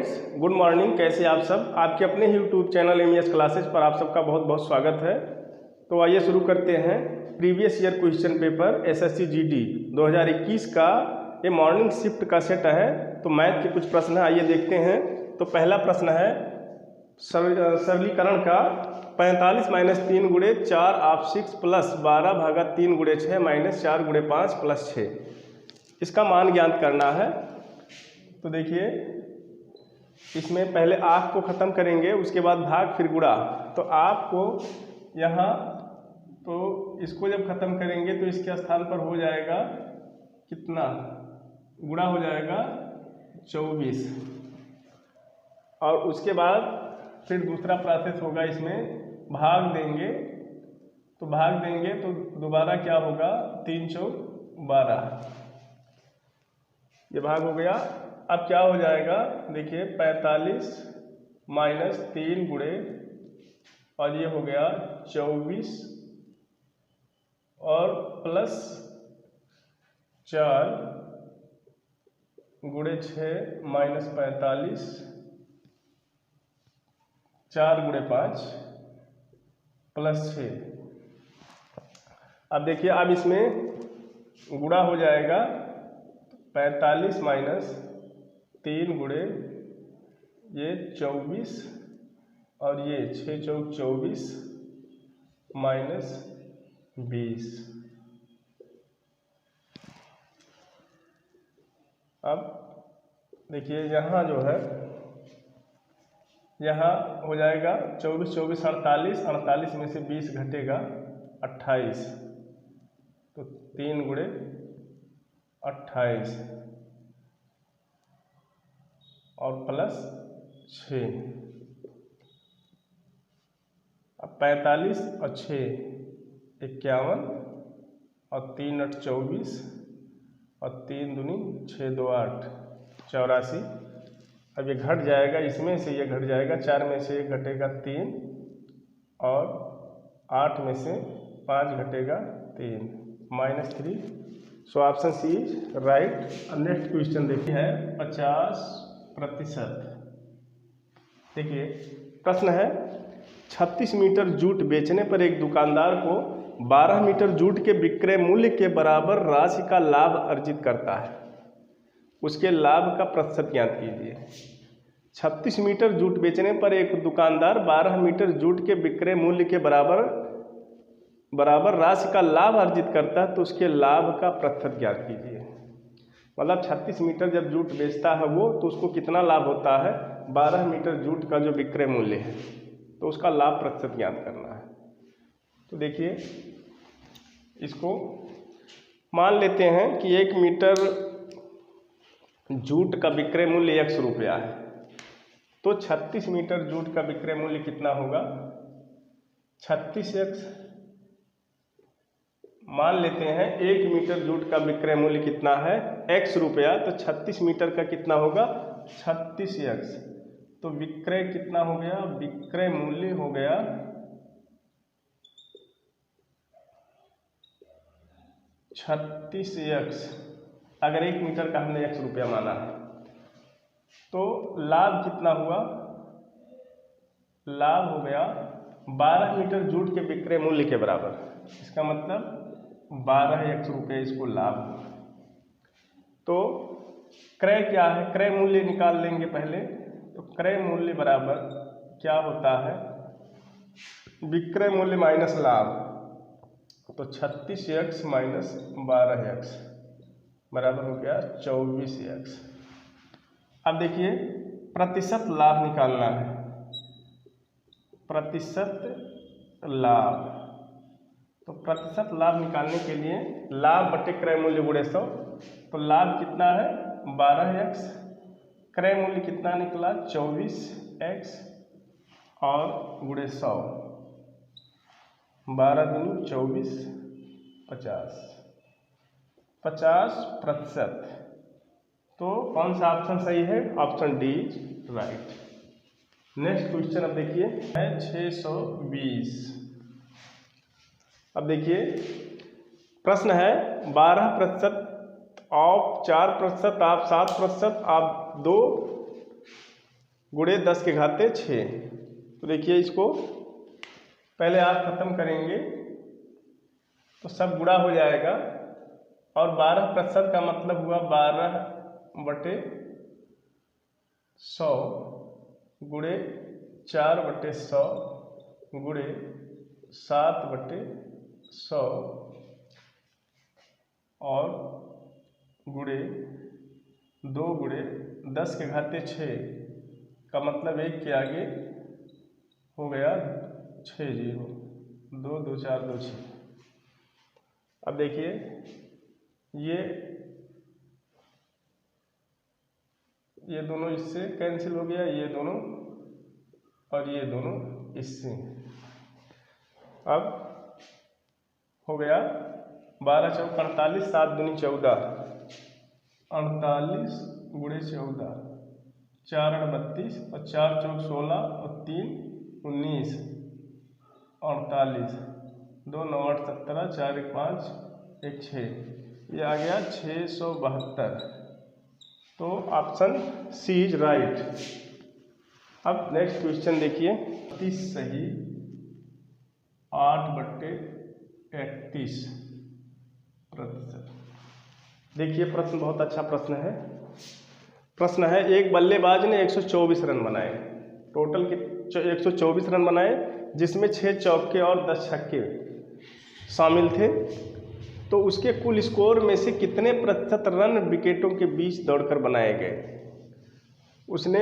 Friends, good morning. कैसे आप सब? आपके अपने ही यूट्यूब चैनल MES क्लासेज पर आप सबका बहुत बहुत स्वागत है। तो आइए शुरू करते हैं। Previous year question paper SSC GD 2021 का ये मॉर्निंग शिफ्ट का सेट है। तो मैथ के कुछ प्रश्न हैं, आइए देखते हैं। तो पहला प्रश्न है सरलीकरण का 45 - 3 × 4 आप 6 प्लस 12/3 × 6 - 4 × 5 + 6, इसका मान ज्ञात करना है। तो देखिए, इसमें पहले आठ को ख़त्म करेंगे, उसके बाद भाग, फिर गुणा। तो आपको यहाँ तो इसको जब ख़त्म करेंगे तो इसके स्थान पर हो जाएगा कितना, गुणा हो जाएगा 24। और उसके बाद फिर दूसरा प्रोसेस होगा, इसमें भाग देंगे। तो भाग देंगे तो दोबारा क्या होगा, 3 × 4 = 12, ये भाग हो गया। अब क्या हो जाएगा, देखिए 45 - 3 गुणे, और ये हो गया 24 और प्लस 4 × 6 - 45, 4 × 5 + 6। अब देखिए, अब इसमें गुणा हो जाएगा 45 - 3 गुणे ये 24 और ये 6 × 4 = 24 - 20। अब देखिए, यहाँ जो है, यहाँ हो जाएगा 24 - 24 = 48, 48 में से 20 घटेगा 28, तो 3 × 28 और प्लस 6। अब 45 और 6 = 51, और 3 × 8 = 24, और 3 दूनी 6 2 8 84। अब ये घट जाएगा, इसमें से ये घट जाएगा, 4 में से 1 घटेगा 3, और 8 में से 5 घटेगा 3, -3। So option c is right. Next question देखिए है 50%। देखिए प्रश्न है, 36 मीटर जूट बेचने पर एक दुकानदार को 12 मीटर जूट के विक्रय मूल्य के बराबर राशि का लाभ अर्जित करता है। उसके लाभ का प्रतिशत ज्ञात कीजिए। 36 मीटर जूट बेचने पर एक दुकानदार 12 मीटर जूट के विक्रय मूल्य के बराबर राशि का लाभ अर्जित करता है, तो उसके लाभ का प्रतिशत ज्ञात कीजिए। मतलब 36 मीटर जब जूट बेचता है वो, तो उसको कितना लाभ होता है, 12 मीटर जूट का जो विक्रय मूल्य है, तो उसका लाभ प्रतिशत ज्ञात करना है। तो देखिए, इसको मान लेते हैं कि 1 मीटर जूट का विक्रय मूल्य ₹100 है। तो 36 मीटर जूट का विक्रय मूल्य कितना होगा, 36x, मान लेते हैं 1 मीटर जूट का विक्रय मूल्य कितना है, ₹x, तो 36 मीटर का कितना होगा, 36x। तो विक्रय कितना हो गया, विक्रय मूल्य हो गया 36x। अगर 1 मीटर का हमने ₹100 माना है, तो लाभ कितना हुआ, लाभ हो गया 12 मीटर जूट के विक्रय मूल्य के बराबर। इसका मतलब 12x इसको लाभ हुआ। तो क्रय क्या है, क्रय मूल्य निकाल लेंगे पहले। तो क्रय मूल्य बराबर क्या होता है, विक्रय मूल्य माइनस लाभ। तो 36x - 12x बराबर हो गया 24x। अब देखिए, प्रतिशत लाभ निकालना है, प्रतिशत लाभ। तो प्रतिशत लाभ निकालने के लिए लाभ बटे क्रय मूल्य गुणे 100। तो लाभ कितना है, 12x, क्रय मूल्य कितना निकला, 24x, और गुणे 100, 12 दूनी 24, 50%। तो कौन सा ऑप्शन सही है, option D is right. Next question अब देखिए है 620। अब देखिए प्रश्न है, 12% आप 4%, आप 7%, आप 2 गुणे 10 के घाते 6। तो देखिए इसको पहले आप खत्म करेंगे तो सब गुणा हो जाएगा, और 12% का मतलब हुआ 12/100 गुणे 4/100 गुणे 7/100 और गुणे 2 गुणे 10 के घाते 6 का मतलब 1 के आगे हो गया 6 0, 2 2 4 2 6। अब देखिए ये दोनों इससे कैंसिल हो गया, ये दोनों और ये दोनों इससे। अब हो गया 12 चौक 48, 7 दूनी 14, 48 गुणे 14, 4 8 32 और 4 चौक 16 और 3 19, 48, 2 9 8 17, 4 1 5 1 6, ये आ गया 672। तो ऑप्शन सी इज राइट। अब नेक्स्ट क्वेश्चन देखिए, 30 सही 8/31%। देखिए प्रश्न बहुत अच्छा प्रश्न है। प्रश्न है एक बल्लेबाज ने 124 रन बनाए, टोटल के 124 रन बनाए, जिसमें 6 चौके और 10 छक्के शामिल थे। तो उसके कुल स्कोर में से कितने प्रतिशत रन विकेटों के बीच दौड़कर बनाए गए? उसने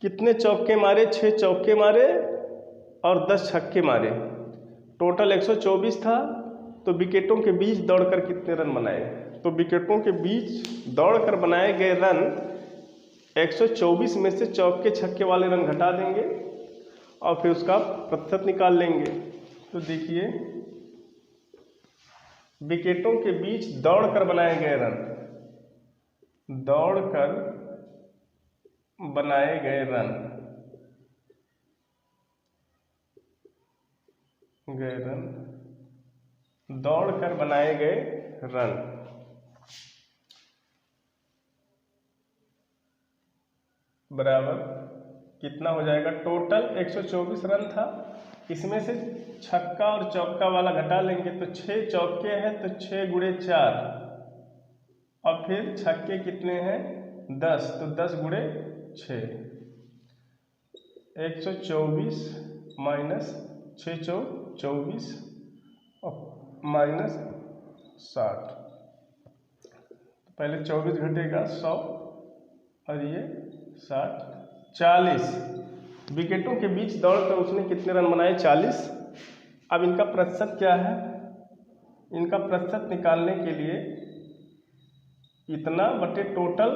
कितने चौके मारे? 6 चौके मारे और 10 छक्के मारे। टोटल 124 था, तो विकेटों के बीच दौड़कर कितने रन बनाए? तो विकेटों के बीच दौड़कर बनाए गए रन 124 में से चौके छक्के वाले रन घटा देंगे और फिर उसका प्रतिशत निकाल लेंगे। तो देखिए विकेटों के बीच दौड़कर बनाए गए रन, दौड़कर बनाए गए रन दौड़कर बनाए गए रन बराबर कितना हो जाएगा? टोटल 124 रन था, इसमें से छक्का और चौका वाला घटा लेंगे तो 6 चौके हैं तो 6 गुणे 4, और फिर छक्के कितने हैं? 10, तो 10 गुणे 6, 124 माइनस 6 चौ 24 और माइनस 60। पहले 24 घटेगा 100 और ये 60, 40 विकेटों के बीच दौड़कर उसने कितने रन बनाए? 40। अब इनका प्रतिशत क्या है? इनका प्रतिशत निकालने के लिए इतना बटे टोटल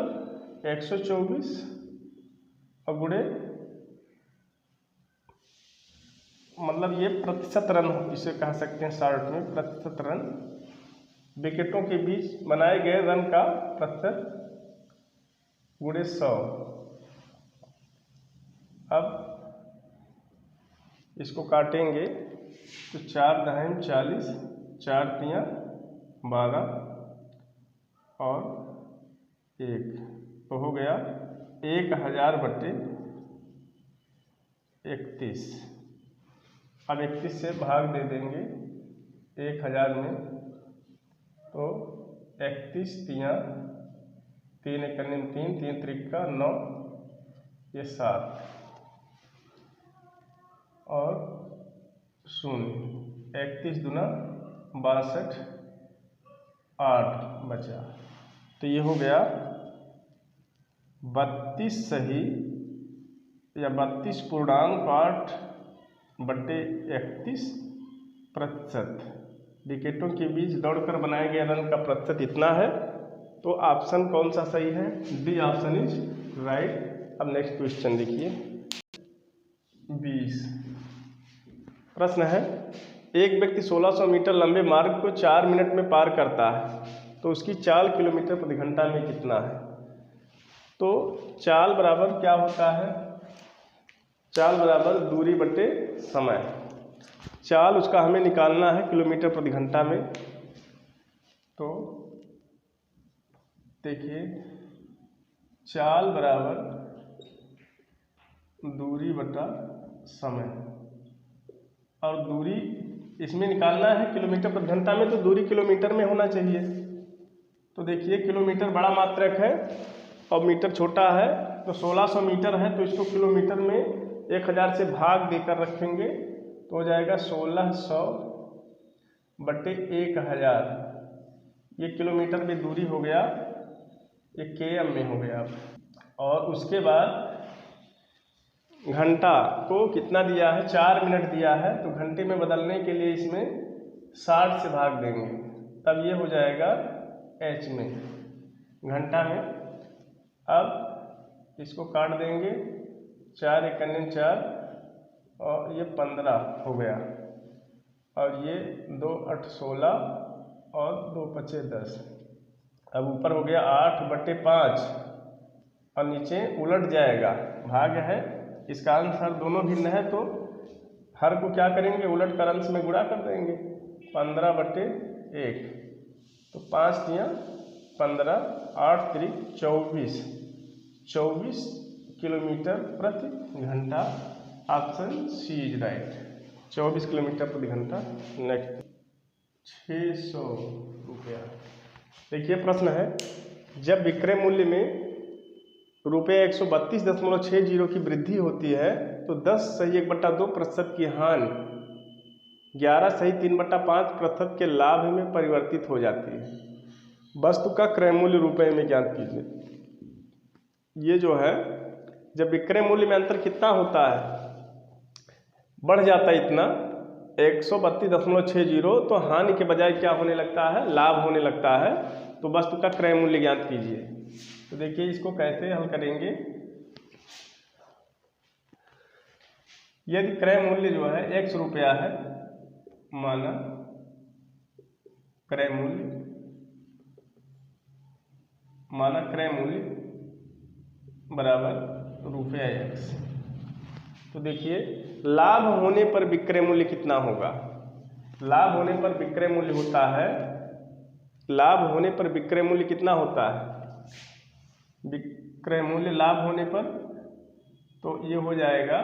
124 और गुणे, मतलब ये प्रतिशत रन इसे कह सकते हैं शॉर्ट में, प्रतिशत रन विकेटों के बीच बनाए गए रन का प्रतिशत गुणे 100। अब इसको काटेंगे तो 4 दहम 40, 4 तियाँ 12 और 1, तो हो गया 1000/31। अब 31 से भाग दे देंगे 1000 में, तो 31 तियाँ 3 1 3, 3 3 9, ये 7 और 0, 31 दूना 62, 8 बचा, तो ये हो गया 32 सही या 32.8/31%। विकेटों के बीच दौड़कर बनाए गए रन का प्रतिशत इतना है। तो ऑप्शन कौन सा सही है? D option is right. अब नेक्स्ट क्वेश्चन देखिए, 20 प्रश्न है एक व्यक्ति 1600 मीटर लंबे मार्ग को 4 मिनट में पार करता है, तो उसकी चाल किलोमीटर प्रति घंटा में कितना है? तो चाल बराबर क्या होता है? चाल बराबर दूरी बटे समय। चाल उसका हमें निकालना है किलोमीटर प्रति घंटा में। तो देखिए चाल बराबर दूरी बटा समय। और दूरी इसमें निकालना है किलोमीटर प्रति घंटा में, तो दूरी किलोमीटर में होना चाहिए। तो देखिए किलोमीटर बड़ा मात्रक है और मीटर छोटा है, तो 1600 मीटर है, तो इसको किलोमीटर में 1000 से भाग देकर रखेंगे तो हो जाएगा 1600 बटे 1000। ये किलोमीटर में दूरी हो गया, ये km में हो गया। और उसके बाद घंटा को कितना दिया है, 4 मिनट दिया है, तो घंटे में बदलने के लिए इसमें 60 से भाग देंगे, तब ये हो जाएगा h में, घंटा में। अब इसको काट देंगे, 4 × 4 और ये 15 हो गया, और ये 2 × 8 16 और 2 × 5 10। अब ऊपर हो गया 8 बटे 5 और नीचे उलट जाएगा, भाग है, इसका अंश हर दोनों भिन्न है, तो हर को क्या करेंगे, उलट कर अंश में गुणा कर देंगे, 15 बटे 1, तो 5 × 15, 8 × 24 किलोमीटर प्रति घंटा। Option c is right, 24 kilometre प्रति घंटा। नेक्स्ट 600 रुपया। देखिए प्रश्न है, जब विक्रय मूल्य में ₹132.60 की वृद्धि होती है तो 10(1/2% की हानि 11(3/5% के लाभ में परिवर्तित हो जाती है। वस्तु का क्रय मूल्य रुपए में ज्ञात कीजिए। ये जो है, जब विक्रय मूल्य में अंतर कितना होता है, बढ़ जाता है इतना 132.60, तो हानि के बजाय क्या होने लगता है, लाभ होने लगता है। तो वस्तु का क्रय मूल्य ज्ञात कीजिए। तो देखिए इसको कैसे हल करेंगे। यदि क्रय मूल्य जो है x रुपया है, माना क्रय मूल्य बराबर रुपया x, तो देखिए लाभ होने पर विक्रय मूल्य कितना होगा। लाभ होने पर विक्रय मूल्य होता है, लाभ होने पर विक्रय मूल्य कितना होता है, विक्रय मूल्य लाभ होने पर, तो ये हो जाएगा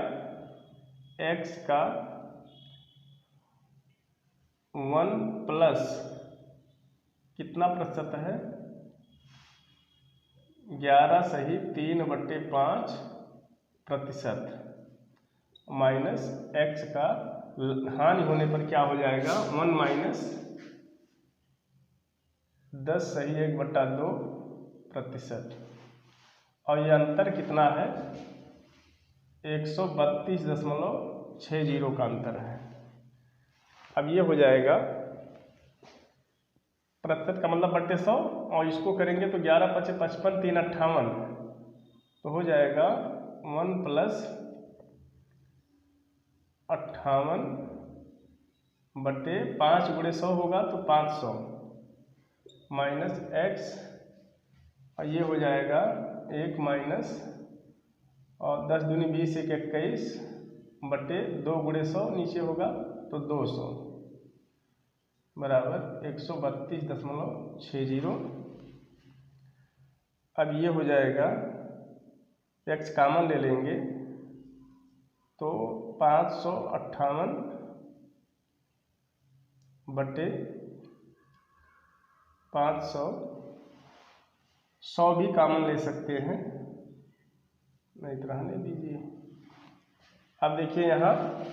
x का 1 प्लस कितना प्रतिशत है, 11(3/5%, माइनस x का हानि होने पर क्या हो जाएगा, 1 माइनस 10(1/2%। और ये अंतर कितना है, 132.60 का अंतर है। अब ये हो जाएगा, प्रतिशत का मतलब बटे 100, और इसको करेंगे तो 11 × 5 = 55, 3 × 58, तो हो जाएगा 1 प्लस 58 बटे 5 × 100 होगा तो 500, माइनस x, और ये हो जाएगा 1 माइनस, और 10 दूनी 20, 1 21 बटे 2 × 100 नीचे होगा तो 200 बराबर 132.60। अब ये हो जाएगा, x कॉमन ले लेंगे तो 558 बटे 500, 100 भी कॉमन ले सकते हैं, नहीं तो रहने दीजिए। अब देखिए यहाँ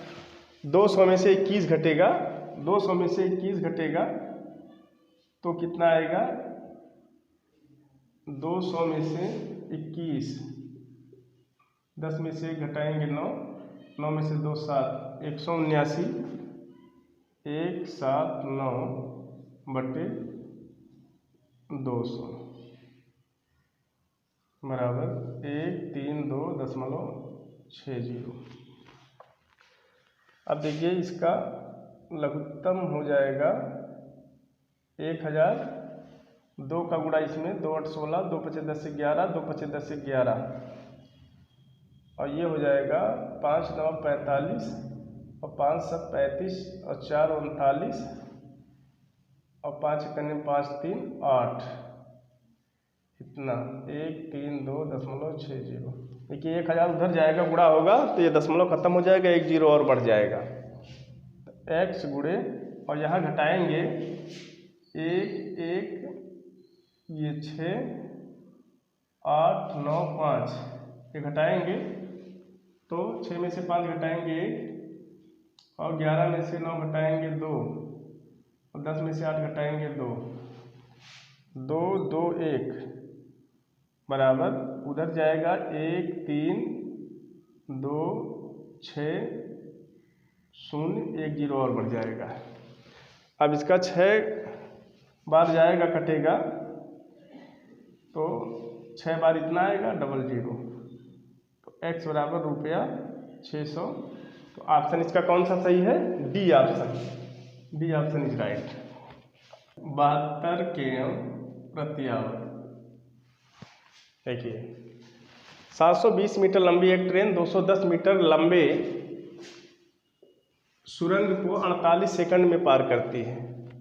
200 में से 21 घटेगा, 200 में से 21 घटेगा तो कितना आएगा, 200 में से 21, 10 में से 1 घटाएंगे 9, 9 में से 2 7, 179, 179 बटे 200 बराबर 132.60। अब देखिए इसका लघुत्तम हो जाएगा 1000, 2 का गुणा इसमें, 2 × 8 = 16, 2 × 5 = 10 = 11, 2 × 5 = 10 = 11, और ये हो जाएगा 5 × 9 = 45, और 5 × 7 = 35, और 4 × 39, और 5 × 1 = 5, 3 = 8, इतना 132.60। देखिए 1000 उधर जाएगा, गुणा होगा तो ये दशमलव खत्म हो जाएगा, 1 जीरो और बढ़ जाएगा। x गुणे और यहाँ घटाएंगे 1 1 ये 6 8 9 5, ये घटाएंगे तो 6 में से 5 घटाएंगे 1 और 11 में से 9 घटाएंगे 2 और 10 में से 8 घटाएंगे 2, 2 2 1 बराबर उधर जाएगा 1 3 2 6 0 1 जीरो और बढ़ जाएगा। अब इसका 6 बार जाएगा कटेगा तो 6 बार इतना आएगा 00, तो x बराबर ₹600। तो ऑप्शन इसका कौन सा सही है? D option, D option is right. 72 km प्रति आवर। देखिए 720 मीटर लंबी एक ट्रेन 210 मीटर लंबे सुरंग को 48 सेकंड में पार करती है।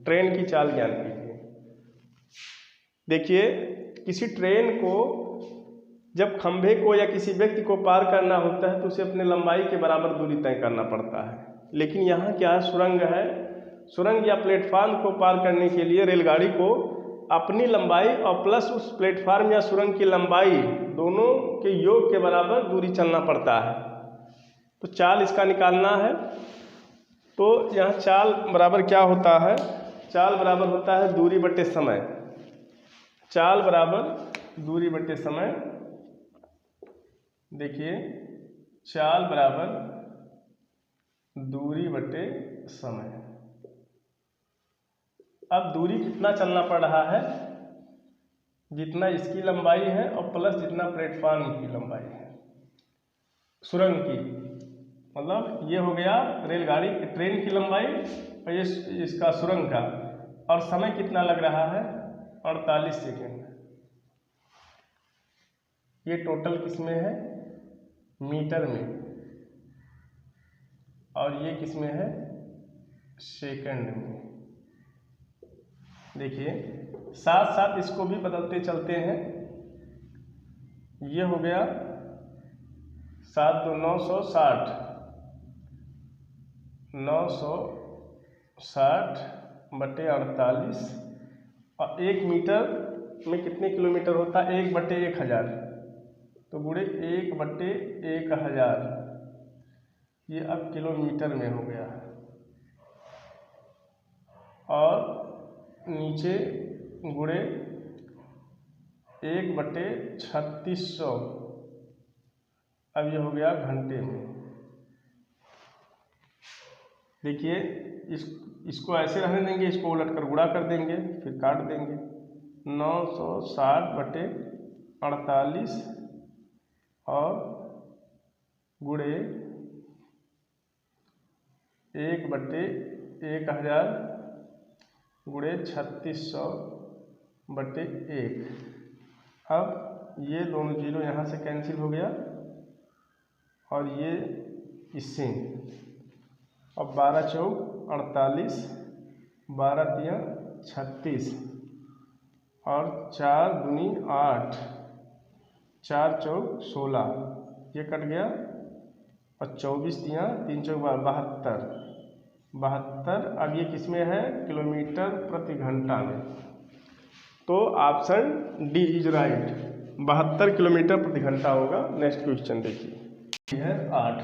ट्रेन की चाल ज्ञात कीजिए। देखिए किसी ट्रेन को जब खंभे को या किसी व्यक्ति को पार करना होता है तो उसे अपने लंबाई के बराबर दूरी तय करना पड़ता है, लेकिन यहाँ क्या है, सुरंग है। सुरंग या प्लेटफार्म को पार करने के लिए रेलगाड़ी को अपनी लंबाई और प्लस उस प्लेटफार्म या सुरंग की लंबाई दोनों के योग के बराबर दूरी चलना पड़ता है। तो चाल इसका निकालना है। तो यहाँ चाल बराबर क्या होता है? चाल बराबर होता है दूरी बटे समय। चाल बराबर दूरी बटे समय। देखिए चाल बराबर दूरी बटे समय। अब दूरी कितना चलना पड़ रहा है? जितना इसकी लंबाई है और प्लस जितना प्लेटफार्म की लंबाई है सुरंग की, मतलब ये हो गया रेलगाड़ी ट्रेन की लंबाई और ये इसका सुरंग का। और समय कितना लग रहा है? 48 सेकेंड। ये टोटल किस में है? मीटर में। और ये किस में है? सेकंड में। देखिए साथ साथ इसको भी बदलते चलते हैं। ये हो गया 7 2 960, 960 बटे 48 और 1 मीटर में कितने किलोमीटर होता है? 1 बटे 1000, तो गुणे 1 बटे 1000, ये अब किलोमीटर में हो गया। और नीचे गुणे 1 बटे 3600, अब ये हो गया घंटे में। देखिए इसको ऐसे रहने देंगे, इसको उलट कर गुणा कर देंगे, फिर काट देंगे। 960 बटे 48 और गुणे 1 बटे 1000 गुणे 3600 बटे 1। अब ये दोनों जीरो यहाँ से कैंसिल हो गया और ये इससे। अब 12 चौक 48, 12 तिया 36 और 4 दूनी 8, 4 चौक 16, ये कट गया और 24 तिया 3 चौक 72, 72। अब ये किस में है? किलोमीटर प्रति घंटा में। तो option D is right, 72 kilometre प्रति घंटा होगा। नेक्स्ट क्वेश्चन देखिए, यह है 8।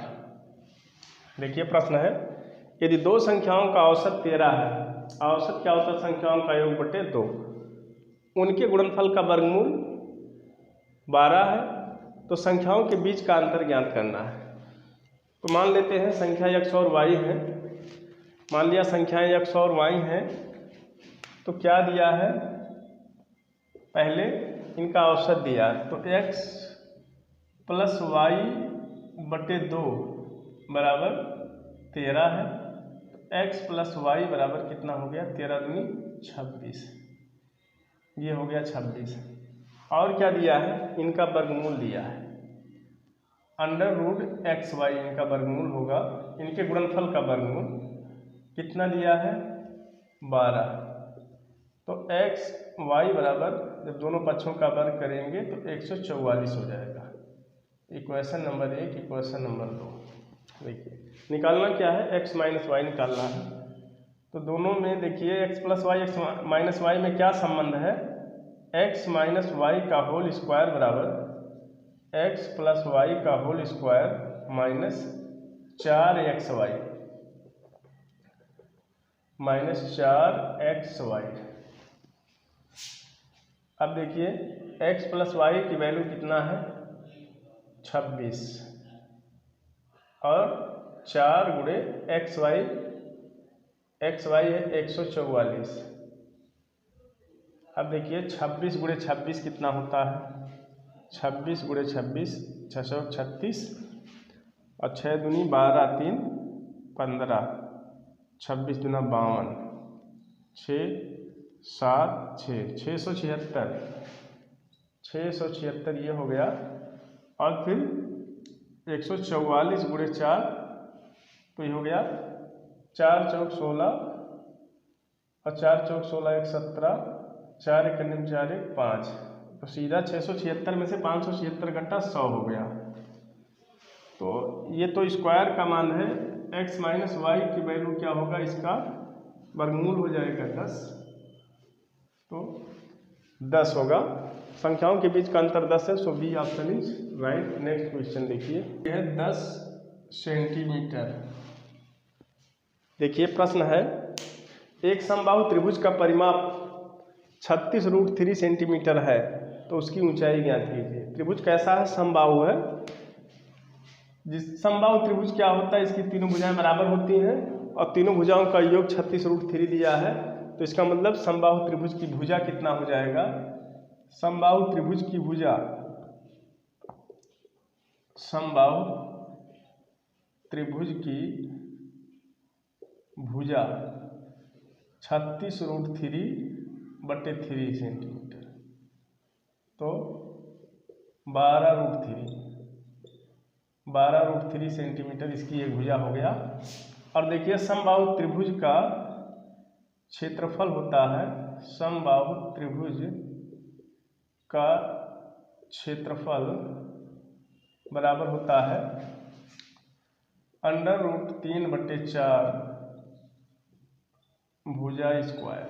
देखिए प्रश्न है, यदि दो संख्याओं का औसत 13 है, औसत क्या होता है? संख्याओं का योग बटे 2, उनके गुणनफल का वर्गमूल 12 है, तो संख्याओं के बीच का अंतर ज्ञात करना है। तो मान लेते हैं संख्या x और y है। मान लिया संख्याएं x और y हैं, तो क्या दिया है? पहले इनका औसत दिया है, तो x प्लस y बटे 2 बराबर 13 है। तो x प्लस y बराबर कितना हो गया? 13 दूनी 26, ये हो गया 26। और क्या दिया है? इनका वर्गमूल दिया है, √xy इनका वर्गमूल होगा। इनके गुणनफल का वर्गमूल कितना दिया है? 12। तो x y बराबर जब दोनों पक्षों का वर्ग करेंगे तो 144 हो जाएगा। Equation number 1, equation number 2। देखिए निकालना क्या है, x माइनस वाई निकालना है। तो दोनों में देखिए x plus y x minus y में क्या संबंध है, x माइनस वाई का होल स्क्वायर बराबर x प्लस वाई का whole square minus 4xy minus 4xy। अब देखिए x प्लस वाई की वैल्यू कितना है 26 और 4 गुणे xy है 144। अब देखिए 26 गुणे 26 कितना होता है, 26 गुणे 26 636 और 6 दूनी 12 3 15, 26 दूना 52, 6 7 6 676 ये हो गया। और फिर 144 गुणे 4 तो ये हो गया 4 चौक 16 और 4 चौक 16 1 17, 4 1 4 1 5, तो सीधा 676 में से 576 घटा 100 हो गया। तो ये तो स्क्वायर का मान है, x माइनस वाई की वैल्यू क्या होगा, इसका वर्गमूल हो जाएगा 10, तो 10 होगा। संख्याओं के बीच का अंतर 10 है, so B option is right. Next question देखिए, यह है 10 सेंटीमीटर। देखिए प्रश्न है, एक समबाहु त्रिभुज का परिमाप 36√3 सेंटीमीटर है, तो उसकी ऊंचाई ज्ञात कीजिए। त्रिभुज कैसा है, समबाहु है। जिस समबाहु त्रिभुज क्या होता है, इसकी तीनों भुजाएं बराबर होती हैं और तीनों भुजाओं का योग 36√3 दिया है, तो इसका मतलब समबाहु त्रिभुज की भुजा कितना हो जाएगा, समबाहु त्रिभुज की भुजा, समबाहु त्रिभुज की भुजा 36√3/3 सेंटीमीटर, तो 12√3 सेंटीमीटर इसकी एक भुजा हो गया। और देखिए समबाहु त्रिभुज का क्षेत्रफल होता है, समबाहु त्रिभुज का क्षेत्रफल बराबर होता है √3/4 भुजा स्क्वायर।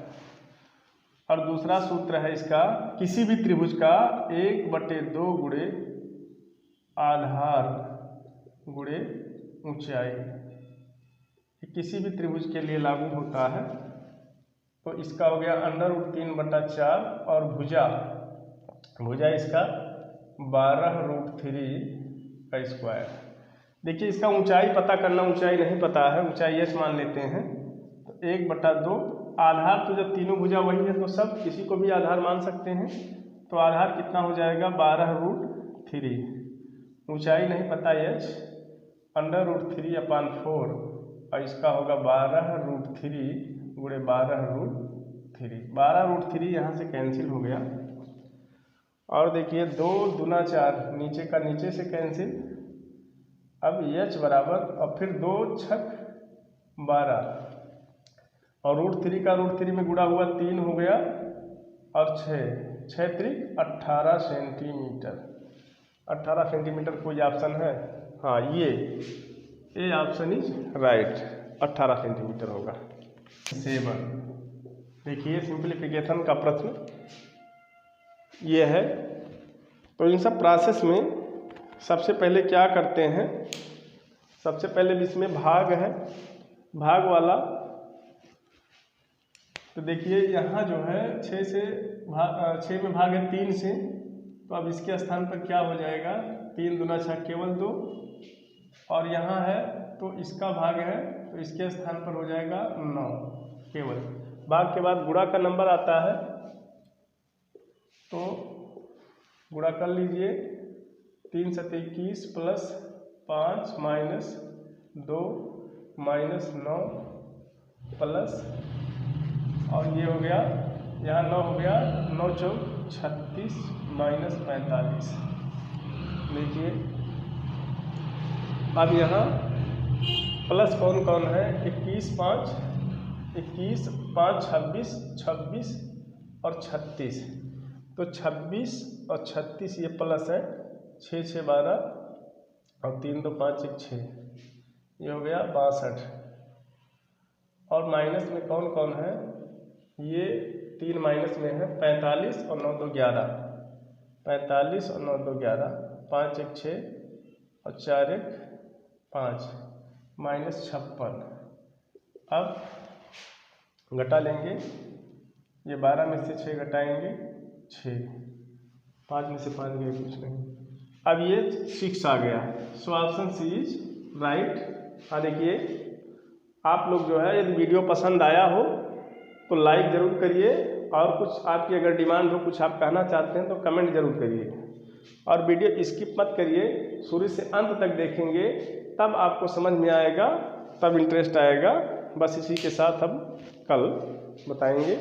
और दूसरा सूत्र है इसका, किसी भी त्रिभुज का 1/2 गुणे आधार गुणे ऊंचाई, किसी भी त्रिभुज के लिए लागू होता है। तो इसका हो गया √3/4 और भुजा इसका 12√3 का स्क्वायर। देखिए इसका ऊंचाई पता करना, ऊंचाई नहीं पता है, ऊंचाई h मान लेते हैं। तो 1/2 आधार, तो जब तीनों भुजा वही है तो सब किसी को भी आधार मान सकते हैं, तो आधार कितना हो जाएगा 12√3। ऊंचाई नहीं पता h, √3/4 और इसका होगा 12√3 गुणे 12√3। 12√3 यहाँ से कैंसिल हो गया। और देखिए 2 दूना 4, नीचे का नीचे से कैंसिल। अब h बराबर और फिर 2 छक 12 और √3 का √3 में गुणा हुआ 3 हो गया और 6 त्रिक 18 सेंटीमीटर। 18 सेंटीमीटर कोई ऑप्शन है, हाँ ये ऑप्शन इज राइट, 18 सेंटीमीटर होगा। 7 देखिए सिंप्लीफिकेशन का प्रश्न ये है। तो इन सब प्रोसेस में सबसे पहले क्या करते हैं, सबसे पहले इसमें भाग है, भाग वाला। तो देखिए यहाँ जो है 6 में भाग है 3 से, तो अब इसके स्थान पर क्या हो जाएगा, 3 दूना 6 केवल 2, और यहाँ है तो इसका भाग है तो इसके स्थान पर हो जाएगा 9 केवल। भाग के बाद गुणा का नंबर आता है, तो गुणा कर लीजिए, 3 7 21 प्लस 5 माइनस 2 माइनस 9 प्लस, और ये हो गया यहाँ 9 हो गया, 9 चौक 36 माइनस 45। देखिए अब यहाँ प्लस कौन कौन है, 21 5 26 26 और 36, तो तो 26 और 36 ये प्लस है, 6 6 12 और 3 2 5 1 6, ये हो गया 62। और माइनस में कौन कौन है, ये 3 माइनस में है, 45 और 9 2 11, 45 और 9 2 11, 5 1 6 और 4 1 5, -56। अब घटा लेंगे, ये 12 में से 6 घटाएंगे 6, 5 में से 5 गए कुछ नहीं। अब ये 6 आ गया, so option c is right. हाँ देखिए, आप लोग जो है यदि वीडियो पसंद आया हो तो लाइक ज़रूर करिए, और कुछ आपकी अगर डिमांड हो, कुछ आप कहना चाहते हैं तो कमेंट ज़रूर करिए, और वीडियो स्किप मत करिए, शुरू से अंत तक देखेंगे तब आपको समझ में आएगा, तब इंटरेस्ट आएगा। बस इसी के साथ हम कल बताएंगे।